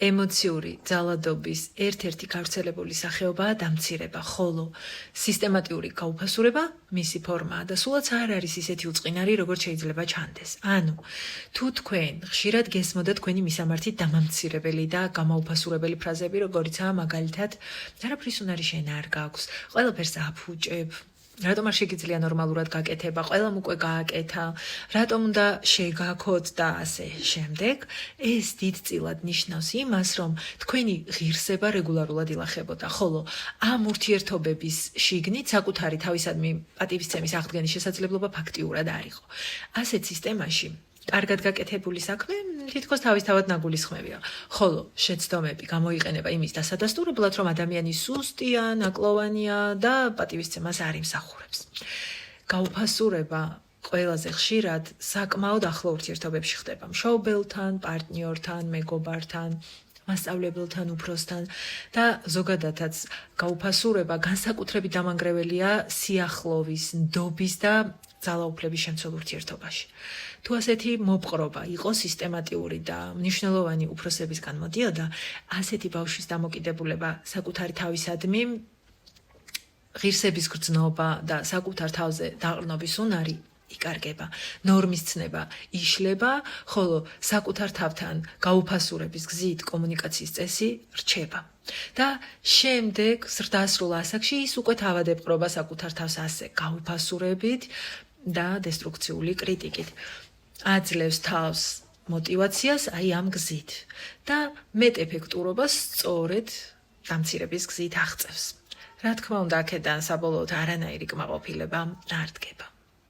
ემოციური ძალადობის ერთ-ერთი გავრცელებული სახეობაა დამცირება, ხოლო სისტემატიური გაუფასურება მისი ფორმაა და სულაც არ არის ისეთი უწყინარი, როგორც შეიძლება ჩანდეს. ანუ, თუ თქვენ ხშირად გესმოდა თქვენი მისამართით დამამცირებელი და გამაუფასურებელი ფრაზები, როგორიცაა მაგალითად, არაფრის უნარი შენ არ გაქვს, ყველაფერს აფუჭებ, რატომ არ შეგიძლია ნორმალურად გაკეთება, ყველამ უკვე გააკეთა, რატომ უნდა შეგაქოთ და ასე შემდეგ, ეს დიდწილად ნიშნავს იმას, რომ თქვენი ღირსება რეგულარულად ილახებოდა, ხოლო ამ ურთიერთობების შიგნით საკუთარი თავისადმი პატივისცემის აღდგენის შესაძლებლობა ფაქტიურად არ იყო. ასეთ სისტემაში კარგად გაკეთებული საქმე თითქოს თავისთავად ნაგულისხმებია, ხოლო შეცდომები გამოიყენება იმის დასადასტურებლად, რომ ადამიანი სუსტია, ნაკლოვანია და პატივისცემას არ იმსახურებს. გაუფასურება ყველაზე ხშირად საკმაოდ ახლო ურთიერთობებში ხდება მშობელთან, პარტნიორთან, მეგობართან, მასწავლებელთან, უფროსთან და ზოგადადაც გაუფასურება განსაკუთრებით დამანგრეველია სიახლოვის, ნდობის და ძალაუფლების შემცველ ურთიერთობაში. თუ ასეთი მოპყრობა იყო სისტემატიური და მნიშვნელოვანი უფროსებისგან მოდიოდა, ასეთი ბავშვის დამოკიდებულება საკუთარი თავისადმი ღირსების გრძნობა და საკუთარ თავზე დაყრდნობის უნარი იკარგება, ნორმის ცნება იშლება, ხოლო საკუთარ თავთან გაუფასურების გზით კომუნიკაციის წესი რჩება. და შემდეგ ზრდასრულ ასაკში ის უკვე თავადებყრობა საკუთარ თავს ასე გაუფასურებით და დესტრუქციული კრიტიკით. აძლევს თავს мотивაციას აი ამ გზით და მეტ ეფექტურობას სწორედ დამცირების გზით აღწევს. რა თქმა უნდა, აქედან საბოლოოდ არანაირი კმაყოფილება არ დგება.